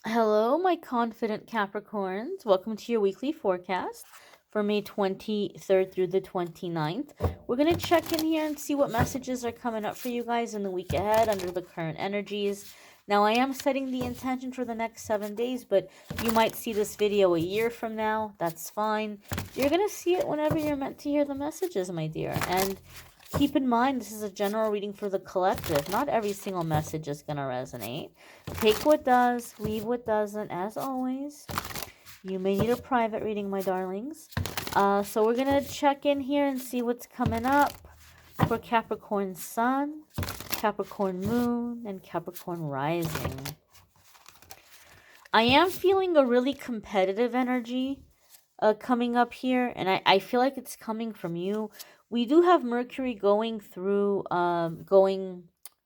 Hello, my confident Capricorns. Welcome to your weekly forecast for May 23rd through the 29th. We're going to check in here and see what messages are coming up for you guys in the week ahead under the current energies. Now, I am setting the intention for the next 7 days, but you might see this video a year from now. That's fine. You're going to see it whenever you're meant to hear the messages, my dear. And keep in mind, this is a general reading for the collective. Not every single message is going to resonate. Take what does, leave what doesn't, as always. You may need a private reading, my darlings. So we're going to check in here and see what's coming up for Capricorn Sun, Capricorn Moon, and Capricorn Rising. I am feeling a really competitive energy coming up here, and I feel like it's coming from you. We do have Mercury going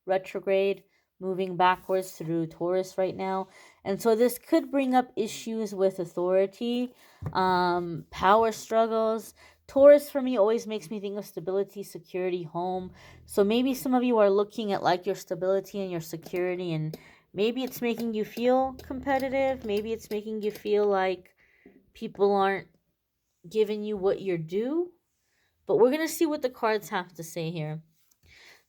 retrograde, moving backwards through Taurus right now. And so this could bring up issues with authority, power struggles. Taurus for me always makes me think of stability, security, home. So maybe some of you are looking at like your stability and your security, and maybe it's making you feel competitive. Maybe it's making you feel like people aren't giving you what you're due. But we're going to see what the cards have to say here.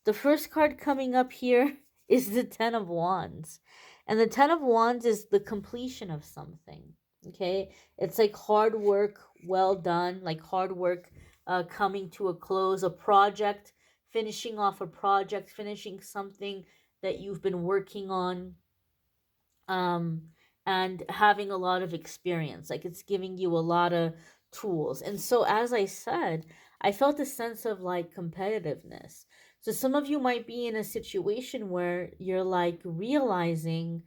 The first card coming up here is the Ten of Wands. And the Ten of Wands is the completion of something. Okay? It's like hard work, well done, like hard work coming to a close, a project, finishing off a project, finishing something that you've been working on. And having a lot of experience. Like it's giving you a lot of tools. And so, as I said, I felt a sense of like competitiveness. So, some of you might be in a situation where you're like realizing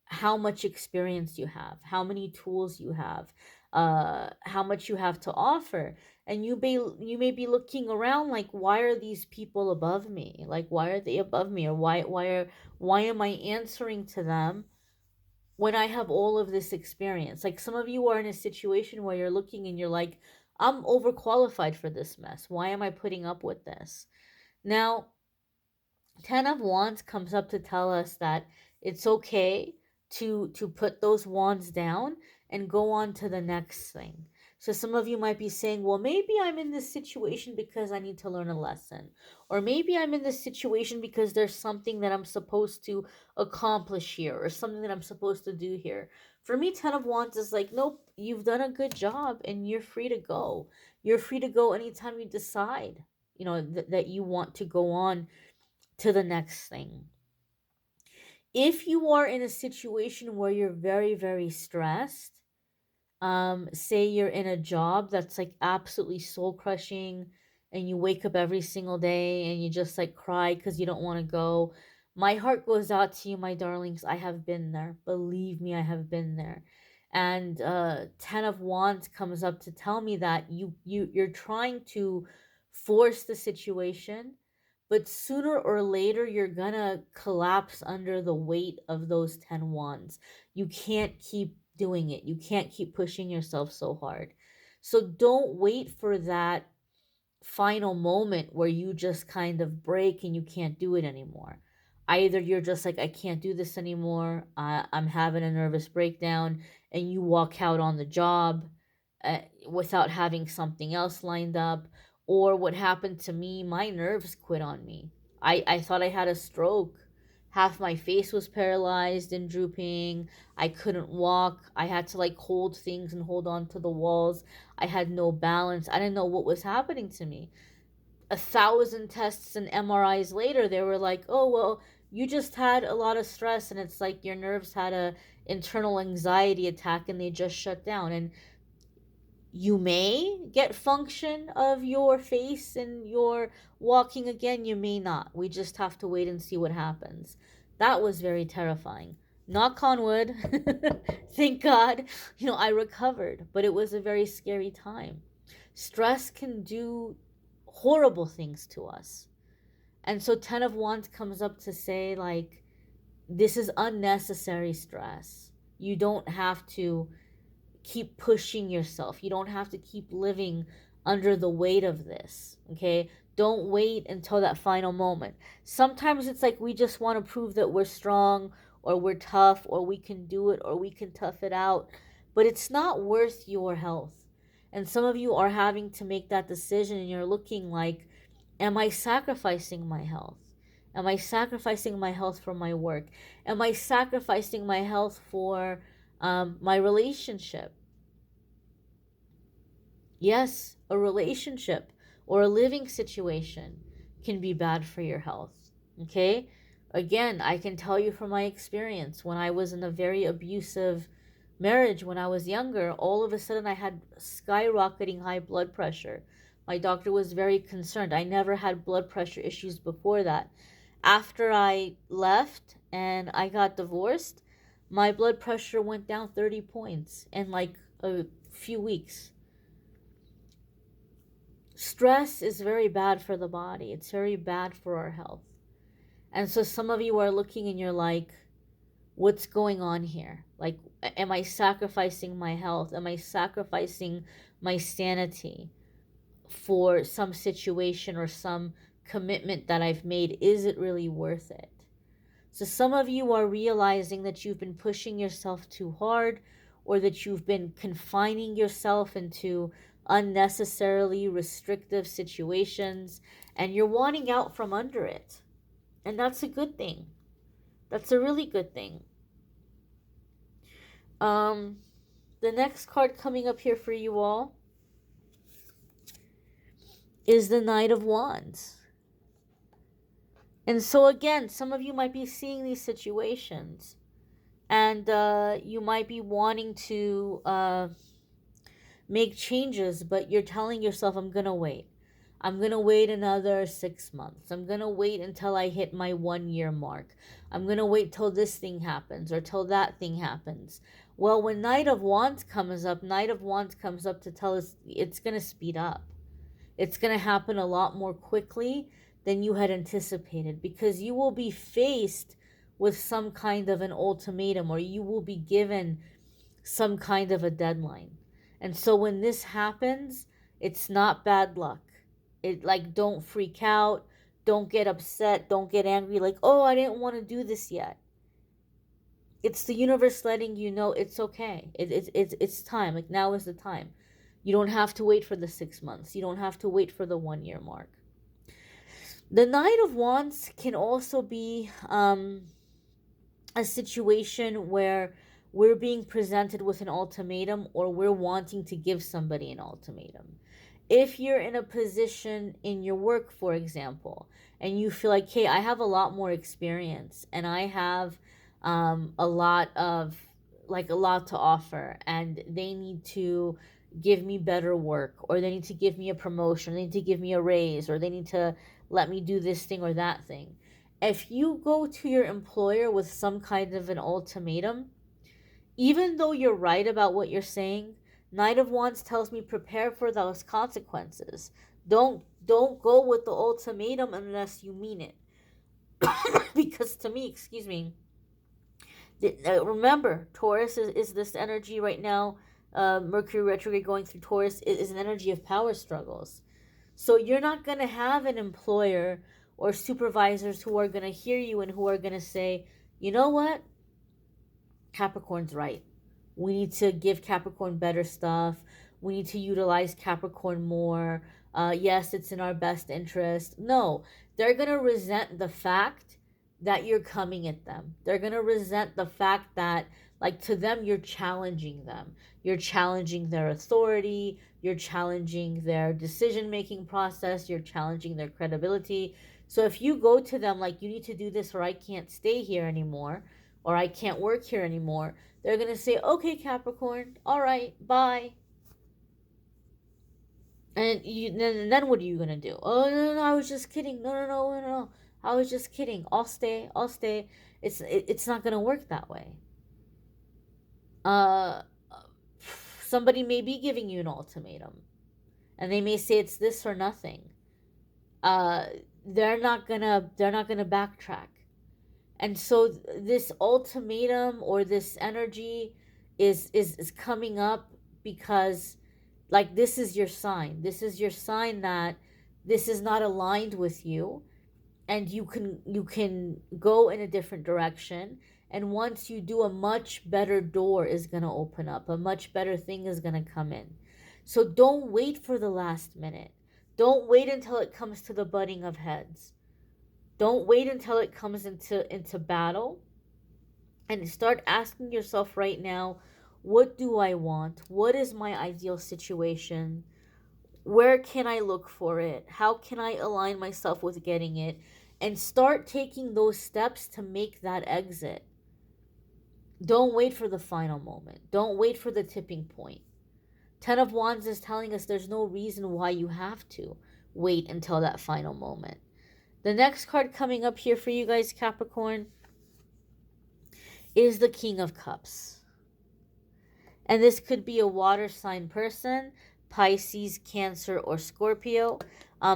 how much experience you have, how many tools you have, how much you have to offer. And you may be looking around like, why are these people above me? Like, why are they above me? Or why am I answering to them when I have all of this experience? Like some of you are in a situation where you're looking and you're like, I'm overqualified for this mess. Why am I putting up with this? Now, Ten of Wands comes up to tell us that it's okay to put those wands down and go on to the next thing. So some of you might be saying, well, maybe I'm in this situation because I need to learn a lesson. Or maybe I'm in this situation because there's something that I'm supposed to accomplish here or something that I'm supposed to do here. For me, Ten of Wands is like, nope, you've done a good job and you're free to go. You're free to go anytime you decide, that you want to go on to the next thing. If you are in a situation where you're very, very stressed, say you're in a job that's like absolutely soul crushing and you wake up every single day and you just like cry because you don't want to go. My heart goes out to you, my darlings. I have been there. Believe me, I have been there. And Ten of Wands comes up to tell me that you're trying to force the situation, but sooner or later you're gonna collapse under the weight of those 10 wands. You can't keep doing it. You can't keep pushing yourself so hard. So don't wait for that final moment where you just kind of break and you can't do it anymore. Either you're just like, I can't do this anymore, I'm having a nervous breakdown, and you walk out on the job without having something else lined up. Or what happened to me, my nerves quit on me. I thought I had a stroke. Half my face was paralyzed and drooping. I couldn't walk. I had to like hold things and hold on to the walls. I had no balance. I didn't know what was happening to me. 1,000 tests and MRIs later, they were like, oh, well, you just had a lot of stress and it's like your nerves had a internal anxiety attack and they just shut down. And you may get function of your face and your walking again, you may not. We just have to wait and see what happens. That was very terrifying. Knock on wood. Thank God, I recovered, but it was a very scary time. Stress can do horrible things to us. And so Ten of Wands comes up to say, like, this is unnecessary stress. You don't have to keep pushing yourself. You don't have to keep living under the weight of this. Okay? Don't wait until that final moment. Sometimes it's like we just want to prove that we're strong, or we're tough, or we can do it, or we can tough it out, but it's not worth your health. And some of you are having to make that decision, and you're looking like, am I sacrificing my health? Am I sacrificing my health for my work? Am I sacrificing my health for my relationship? Yes, a relationship or a living situation can be bad for your health. Okay? Again, I can tell you from my experience, when I was in a very abusive marriage when I was younger, all of a sudden I had skyrocketing high blood pressure. My doctor was very concerned. I never had blood pressure issues before that. After I left and I got divorced, my blood pressure went down 30 points in like a few weeks. Stress is very bad for the body. It's very bad for our health. And so some of you are looking and you're like, what's going on here? Like, am I sacrificing my health? Am I sacrificing my sanity for some situation or some commitment that I've made? Is it really worth it? So some of you are realizing that you've been pushing yourself too hard, or that you've been confining yourself into unnecessarily restrictive situations, and you're wanting out from under it. And that's a good thing. That's a really good thing. The next card coming up here for you all is the Knight of Wands. And so again, some of you might be seeing these situations, and you might be wanting to make changes, but you're telling yourself, I'm going to wait. I'm going to wait another 6 months. I'm going to wait until I hit my 1 year mark. I'm going to wait till this thing happens or till that thing happens. Well, when Knight of Wands comes up to tell us it's going to speed up. It's going to happen a lot more quickly than you had anticipated, because you will be faced with some kind of an ultimatum, or you will be given some kind of a deadline. And so when this happens, it's not bad luck. Don't freak out, don't get upset, don't get angry like, oh, I didn't want to do this yet. It's the universe letting you know it's okay. It's time. Like, now is the time. You don't have to wait for the 6 months. You don't have to wait for the 1 year mark. The Knight of Wands can also be a situation where we're being presented with an ultimatum, or we're wanting to give somebody an ultimatum. If you're in a position in your work, for example, and you feel like, hey, I have a lot more experience, and I have a lot to offer, and they need to give me better work, or they need to give me a promotion, they need to give me a raise, or they need to let me do this thing or that thing. If you go to your employer with some kind of an ultimatum, even though you're right about what you're saying, Knight of Wands tells me prepare for those consequences. Don't go with the ultimatum unless you mean it. Because to me, excuse me, remember, Taurus is this energy right now. Mercury retrograde going through Taurus is an energy of power struggles. So you're not going to have an employer or supervisors who are going to hear you and who are going to say, you know what? Capricorn's right. We need to give Capricorn better stuff. We need to utilize Capricorn more. Yes, it's in our best interest. No, they're going to resent the fact that you're coming at them. They're going to resent the fact that, like, to them, you're challenging them. You're challenging their authority. You're challenging their decision-making process. You're challenging their credibility. So if you go to them like, you need to do this or I can't stay here anymore, or I can't work here anymore, they're going to say, okay, Capricorn, all right, bye. And then what are you going to do? Oh, no, I was just kidding. No. I was just kidding. I'll stay. It's not going to work that way. Somebody may be giving you an ultimatum, and they may say it's this or nothing. They're not gonna backtrack. And so this ultimatum or this energy is coming up because, like, this is your sign. This is your sign that this is not aligned with you, and you can go in a different direction, And once you do, a much better door is going to open up, a much better thing is going to come in. So don't wait for the last minute. Don't wait until it comes to the butting of heads. Don't wait until it comes into battle, and start asking yourself right now, what do I want? What is my ideal situation? Where can I look for it? How can I align myself with getting it? And start taking those steps to make that exit. Don't wait for the final moment. Don't wait for the tipping point. Ten of Wands is telling us there's no reason why you have to wait until that final moment. The next card coming up here for you guys, Capricorn, is the King of Cups. And this could be a water sign person, Pisces, Cancer, or Scorpio.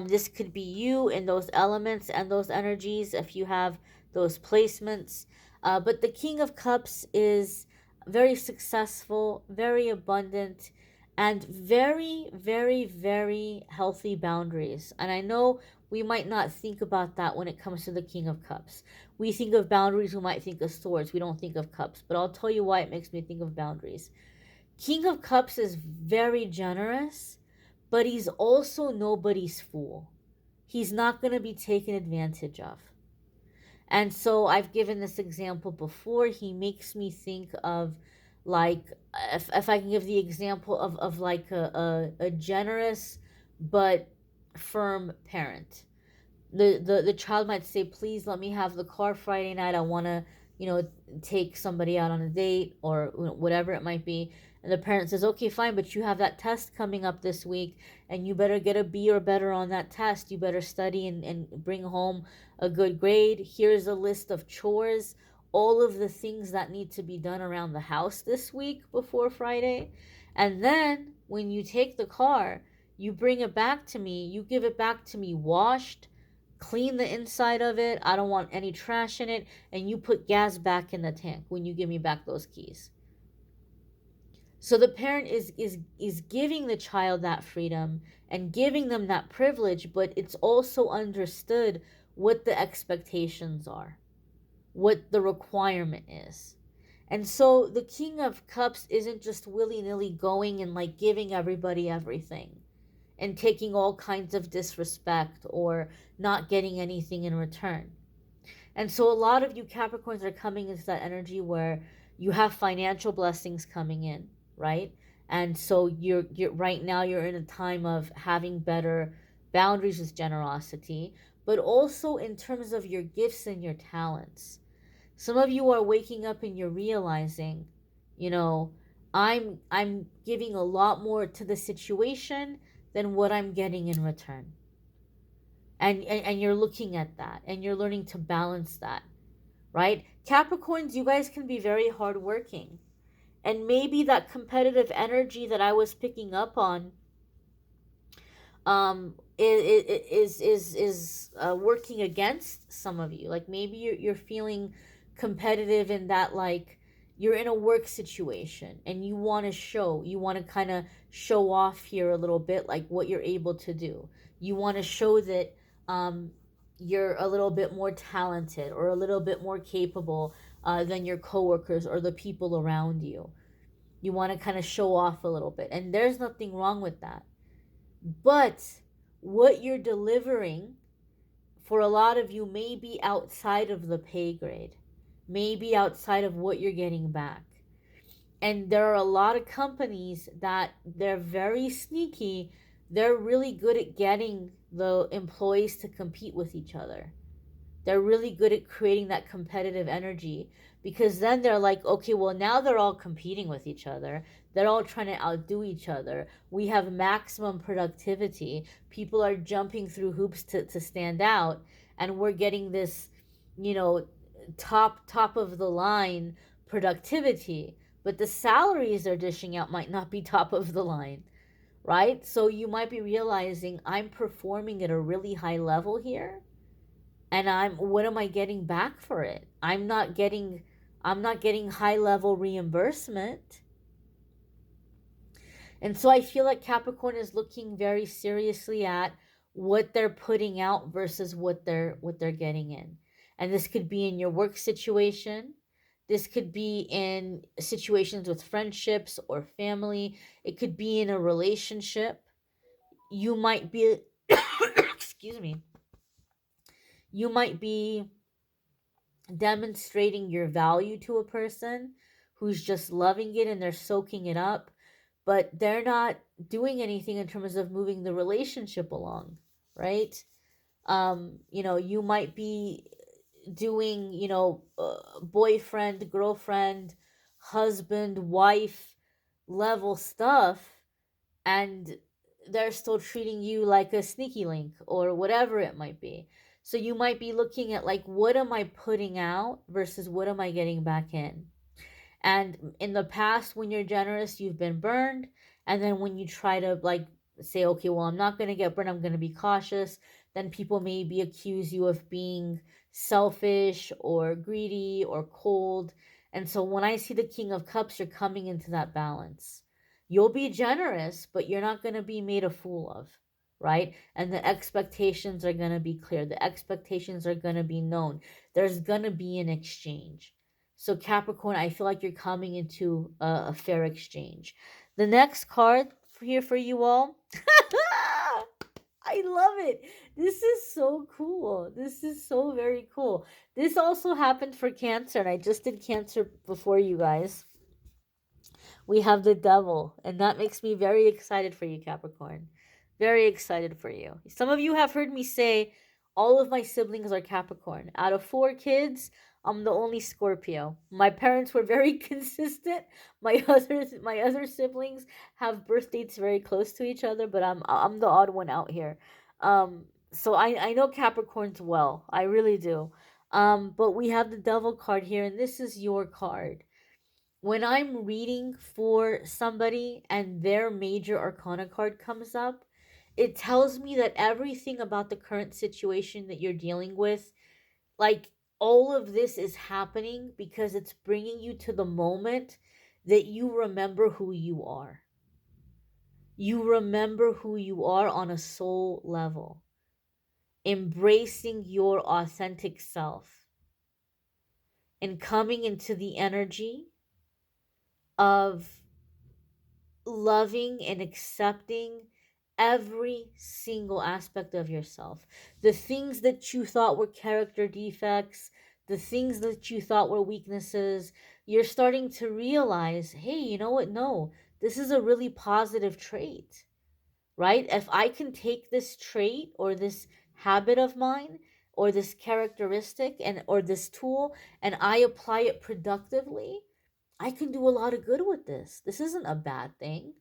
This could be you in those elements and those energies if you have those placements. But the King of Cups is very successful, very abundant, and very, very, very healthy boundaries. And I know we might not think about that when it comes to the King of Cups. We think of boundaries, we might think of swords, we don't think of cups. But I'll tell you why it makes me think of boundaries. King of Cups is very generous, but he's also nobody's fool. He's not going to be taken advantage of. And so I've given this example before. He makes me think of, like, if I can give the example of like a generous but firm parent. The child might say, please let me have the car Friday night. I want to, take somebody out on a date, or whatever it might be. And the parent says, okay, fine, but you have that test coming up this week, and you better get a B or better on that test. You better study and bring home a good grade. Here's a list of chores, all of the things that need to be done around the house this week before Friday. And then when you take the car, you bring it back to me. You give it back to me washed, clean the inside of it. I don't want any trash in it. And you put gas back in the tank when you give me back those keys. So the parent is giving the child that freedom and giving them that privilege, but it's also understood what the expectations are, what the requirement is. And so the King of Cups isn't just willy-nilly going and like giving everybody everything and taking all kinds of disrespect or not getting anything in return. And so a lot of you Capricorns are coming into that energy where you have financial blessings coming in, right? And so you're right now you're in a time of having better boundaries with generosity, but also in terms of your gifts and your talents. Some of you are waking up and you're realizing, you know, I'm giving a lot more to the situation than what I'm getting in return. And you're looking at that and you're learning to balance that, right? Capricorns, you guys can be very hardworking. And maybe that competitive energy that I was picking up on is working against some of you. Like maybe you're feeling competitive in that, like, you're in a work situation and you want to kind of show off here a little bit, like what you're able to do. You want to show that you're a little bit more talented or a little bit more capable than your coworkers or the people around you. You want to kind of show off a little bit, and there's nothing wrong with that. But what you're delivering for a lot of you may be outside of the pay grade, maybe outside of what you're getting back. And there are a lot of companies that they're very sneaky. They're really good at getting the employees to compete with each other. They're really good at creating that competitive energy, because then they're like, okay, well, now they're all competing with each other. They're all trying to outdo each other. We have maximum productivity. People are jumping through hoops to stand out. And we're getting this, top of the line productivity. But the salaries they're dishing out might not be top of the line, right? So you might be realizing, I'm performing at a really high level here, and what am I getting back for it? I'm not getting high level reimbursement. And so I feel like Capricorn is looking very seriously at what they're putting out versus what they're getting in. And this could be in your work situation. This could be in situations with friendships or family. It could be in a relationship. You might be, excuse me, you might be demonstrating your value to a person who's just loving it and they're soaking it up, but they're not doing anything in terms of moving the relationship along, right? You might be doing, boyfriend, girlfriend, husband, wife level stuff, and they're still treating you like a sneaky link or whatever it might be. So you might be looking at like, what am I putting out versus what am I getting back in? And in the past, when you're generous, you've been burned. And then when you try to like say, okay, well, I'm not going to get burned, I'm going to be cautious, then people maybe accuse you of being selfish or greedy or cold. And so when I see the King of Cups, you're coming into that balance. You'll be generous, but you're not going to be made a fool of, right? And the expectations are going to be clear. The expectations are going to be known. There's going to be an exchange. So Capricorn, I feel like you're coming into a fair exchange. The next card here for you all. I love it. This is so cool. This is so very cool. This also happened for Cancer, and I just did Cancer before you guys. We have the Devil, and that makes me very excited for you, Capricorn. Very excited for you. Some of you have heard me say all of my siblings are Capricorn. Out of 4 kids, I'm the only Scorpio. My parents were very consistent. My other siblings have birth dates very close to each other, but I'm the odd one out here. So I know Capricorns well. I really do. But we have the Devil card here, and this is your card. When I'm reading for somebody and their major arcana card comes up, it tells me that everything about the current situation that you're dealing with, like all of this is happening because it's bringing you to the moment that you remember who you are. You remember who you are on a soul level, embracing your authentic self and coming into the energy of loving and accepting every single aspect of yourself. The things that you thought were character defects, the things that you thought were weaknesses, you're starting to realize, hey, you know what? No, this is a really positive trait, right? If I can take this trait or this habit of mine or this characteristic and or this tool and I apply it productively, I can do a lot of good with this. This isn't a bad thing.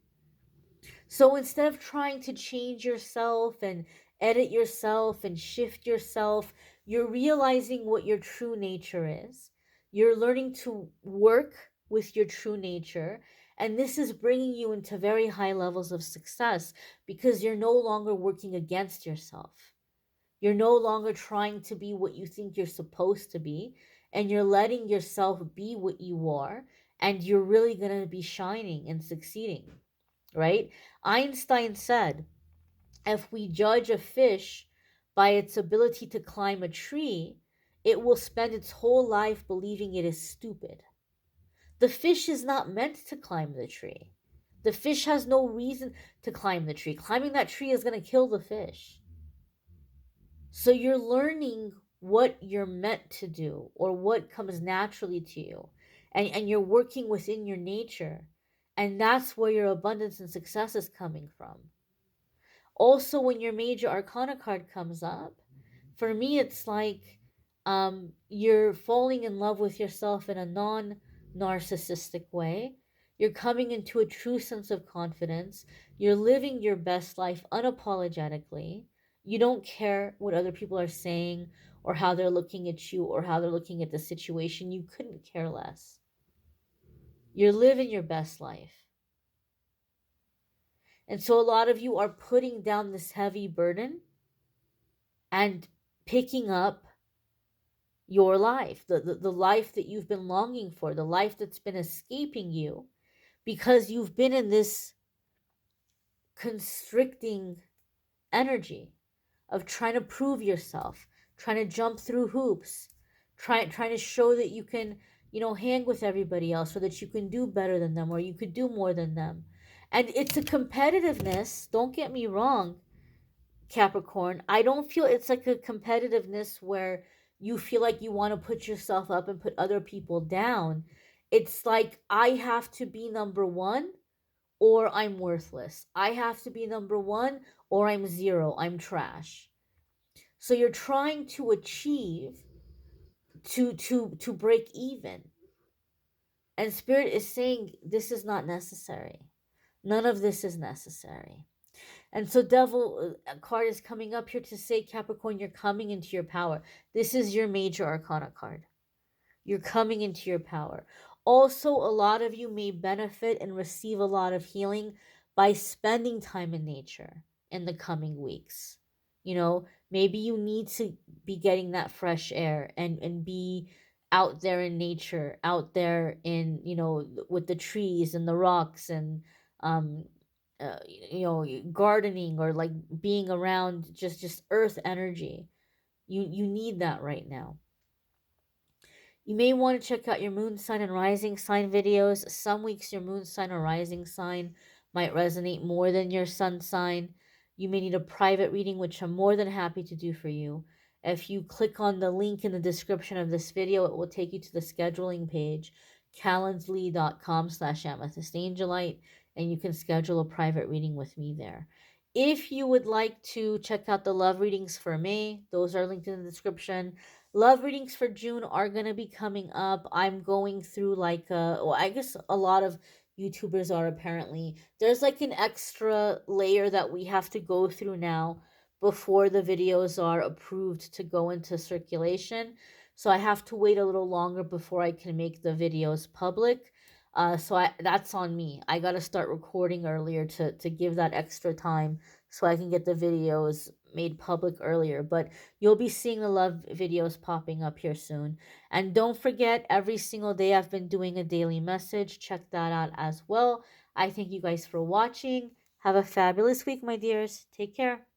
So instead of trying to change yourself and edit yourself and shift yourself, you're realizing what your true nature is. You're learning to work with your true nature. And this is bringing you into very high levels of success because you're no longer working against yourself. You're no longer trying to be what you think you're supposed to be. And you're letting yourself be what you are. And you're really going to be shining and succeeding, right? Einstein said, if we judge a fish by its ability to climb a tree, it will spend its whole life believing it is stupid. The fish is not meant to climb the tree. The fish has no reason to climb the tree. Climbing that tree is going to kill the fish. So you're learning what you're meant to do or what comes naturally to you. And you're working within your nature. And that's where your abundance and success is coming from. Also, when your major arcana card comes up, for me, it's like you're falling in love with yourself in a non narcissistic way. You're coming into a true sense of confidence. You're living your best life unapologetically. You don't care what other people are saying or how they're looking at you or how they're looking at the situation. You couldn't care less. You're living your best life. And so a lot of you are putting down this heavy burden and picking up your life, the life that you've been longing for, the life that's been escaping you because you've been in this constricting energy of trying to prove yourself, trying to jump through hoops, trying to show that you can hang with everybody else so that you can do better than them or you could do more than them. And it's a competitiveness, don't get me wrong, Capricorn. I don't feel it's like a competitiveness where you feel like you want to put yourself up and put other people down. It's like I have to be number one or I'm worthless. I have to be number one or I'm zero. I'm trash. So you're trying to achieve to break even. And spirit is saying this is not necessary. None of this is necessary. And so devil card is coming up here to say, Capricorn, you're coming into your power. This is your major arcana card. You're coming into your power. Also, a lot of you may benefit and receive a lot of healing by spending time in nature in the coming weeks. Maybe you need to be getting that fresh air and be out there in nature, out there in, with the trees and the rocks and, um, gardening or like being around just earth energy. You need that right now. You may want to check out your moon sign and rising sign videos. Some weeks your moon sign or rising sign might resonate more than your sun sign. You may need a private reading, which I'm more than happy to do for you. If you click on the link in the description of this video, it will take you to the scheduling page, calendly.com/amethystangelite, and you can schedule a private reading with me there. If you would like to check out the love readings for May, those are linked in the description. Love readings for June are going to be coming up. I'm going through like, I guess a lot of YouTubers are apparently. There's like an extra layer that we have to go through now before the videos are approved to go into circulation. So I have to wait a little longer before I can make the videos public. That's on me. I got to start recording earlier to give that extra time so I can get the videos made public earlier. But you'll be seeing the love videos popping up here soon. And don't forget, every single day I've been doing a daily message. Check that out as well. I thank you guys for watching. Have a fabulous week, my dears. Take care.